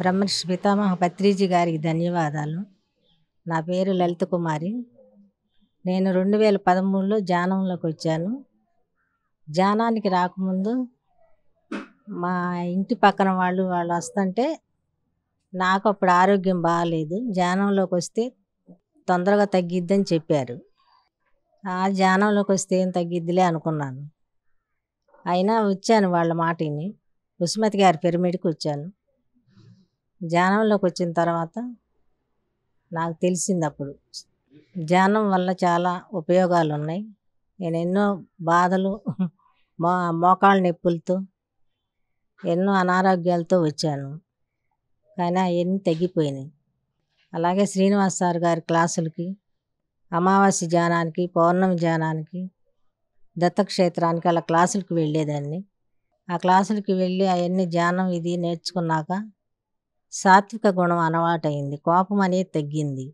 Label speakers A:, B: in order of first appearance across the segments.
A: బ్రహ్మర్షి పితామహ పత్రిజీ గారికి ధన్యవాదాలు. నా పేరు లలిత కుమారి. నేను 2013లో ధ్యానంలోకి వచ్చాను. ధ్యానానికి రాకముందు మా ఇంటి పక్కన వాళ్ళు వస్తుంటే నాకు అప్పుడు ఆరోగ్యం బాగాలేదు. ధ్యానంలోకి వస్తే తొందరగా తగ్గిద్దని చెప్పారు. ధ్యానంలోకి వస్తే ఏం తగ్గిద్దిలే అనుకున్నాను. అయినా వచ్చాను వాళ్ళ మాటని. ఉస్మతి గారి పిరమిడ్కి వచ్చాను. ధ్యానంలోకి వచ్చిన తర్వాత నాకు తెలిసింది అప్పుడు ధ్యానం వల్ల చాలా ఉపయోగాలు ఉన్నాయి. నేను ఎన్నో బాధలు మోకాళ్ళ నొప్పులతో ఎన్నో అనారోగ్యాలతో వచ్చాను, కానీ అవన్నీ తగ్గిపోయినాయి. అలాగే శ్రీనివాస్ సార్ గారి క్లాసులకి, అమావాస్య ధ్యానానికి, పౌర్ణమి ధ్యానానికి, దత్తక్షేత్రానికి అలా క్లాసులకి వెళ్ళేదాన్ని. ఆ క్లాసులకి వెళ్ళి అవన్నీ ధ్యానం ఇది నేర్చుకున్నాక సాత్విక గుణం అలవాటైంది. కోపం అనేది తగ్గింది.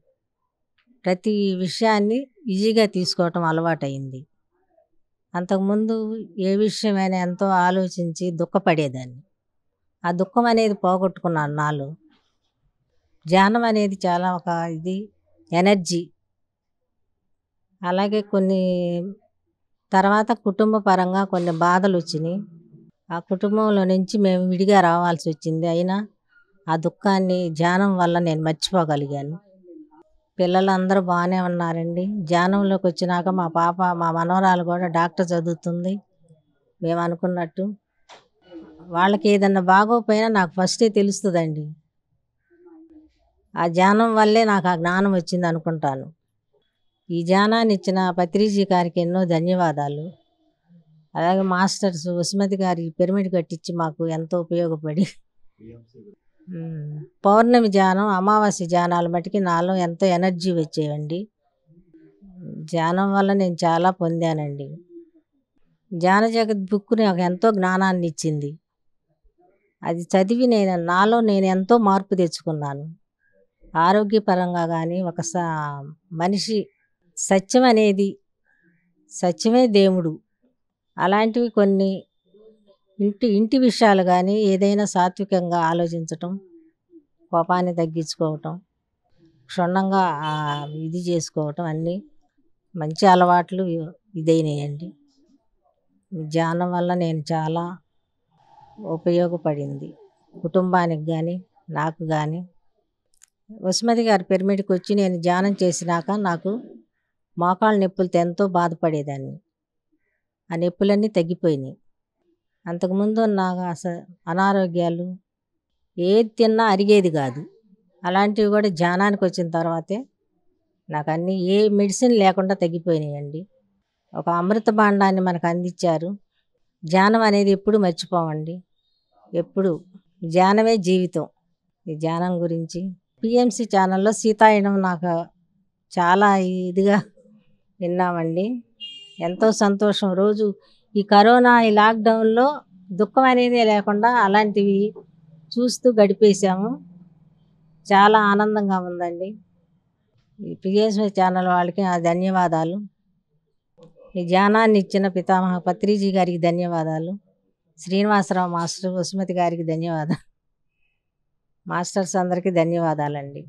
A: ప్రతి విషయాన్ని ఈజీగా తీసుకోవటం అలవాటైంది. అంతకుముందు ఏ విషయమైనా ఎంతో ఆలోచించి దుఃఖపడేదాన్ని. ఆ దుఃఖం అనేది పోగొట్టుకున్నాను నాలో. ధ్యానం అనేది చాలా ఒక ఎనర్జీ. అలాగే కొన్ని తర్వాత కుటుంబ పరంగా కొన్ని బాధలు వచ్చినాయి. ఆ కుటుంబంలో నుంచి మేము విడిగా రావాల్సి వచ్చింది. అయినా ఆ దుఃఖాన్ని ధ్యానం వల్ల నేను మర్చిపోగలిగాను. పిల్లలందరూ బాగానే ఉన్నారండి. ధ్యానంలోకి వచ్చినాక మా మనవరాలు కూడా డాక్టర్ చదువుతుంది. మేము అనుకున్నట్టు వాళ్ళకి ఏదన్నా బాగోపోయినా నాకు ఫస్టే తెలుస్తుందండి. ఆ ధ్యానం వల్లే నాకు ఆ జ్ఞానం వచ్చింది అనుకుంటాను. ఈ ధ్యానాన్ని ఇచ్చిన పత్రిజీ గారికి ఎన్నో ధన్యవాదాలు. అలాగే మాస్టర్స్ ఉస్మతి గారి పిరమిడ్ కట్టించి మాకు ఎంతో ఉపయోగపడి, పౌర్ణమి ధ్యానం, అమావాస్య ధ్యానాలు మటుకి నాలో ఎంతో ఎనర్జీ వచ్చేయండి. ధ్యానం వల్ల నేను చాలా పొందానండి. ధ్యాన జగత్ బుక్ నాకు ఎంతో జ్ఞానాన్ని ఇచ్చింది. అది చదివి నాలో నేను ఎంతో మార్పు తెచ్చుకున్నాను. ఆరోగ్యపరంగా కానీ మనిషి సత్యమే దేవుడు, అలాంటివి కొన్ని ఇంటి విషయాలు కానీ ఏదైనా సాత్వికంగా ఆలోచించటం, కోపాన్ని తగ్గించుకోవటం, క్షుణ్ణంగా చేసుకోవటం అన్నీ మంచి అలవాట్లు ఇదైనాయండి. ధ్యానం వల్ల నేను చాలా ఉపయోగపడింది కుటుంబానికి కానీ నాకు కానీ. ఉస్మతి గారి పిరమిడ్కి వచ్చి నేను ధ్యానం చేసినాక నాకు మోకాళ్ళ నొప్పులతో ఎంతో బాధపడేదాన్ని. ఆ నొప్పులన్నీ తగ్గిపోయినాయి. అంతకుముందు నాకు అనారోగ్యాలు ఏది తిన్నా అరిగేది కాదు. అలాంటివి కూడా ధ్యానానికి వచ్చిన తర్వాతే నాకు అన్నీ ఏ మెడిసిన్ లేకుండా తగ్గిపోయినాయండి. ఒక అమృత భాండాన్ని మనకు అందించారు. ధ్యానం అనేది ఎప్పుడు మర్చిపోమండి. ఎప్పుడు ధ్యానమే జీవితం. ఈ ధ్యానం గురించి పిఎంసి ఛానల్లో సీతాయనం నాకు చాలా ఇదిగా విన్నామండి. ఎంతో సంతోషం. రోజు ఈ కరోనా ఈ లాక్డౌన్లో దుఃఖం అనేది లేకుండా అలాంటివి చూస్తూ గడిపేశాము. చాలా ఆనందంగా ఉందండి. ఈ పిఎంసి ఛానల్ వాళ్ళకి నా ధన్యవాదాలు. ఈ ధ్యానాన్ని ఇచ్చిన పితామహ పత్రిజీ గారికి ధన్యవాదాలు. శ్రీనివాసరావు మాస్టర్, ఉస్మతి గారికి ధన్యవాదాలు. మాస్టర్స్ అందరికీ ధన్యవాదాలండి.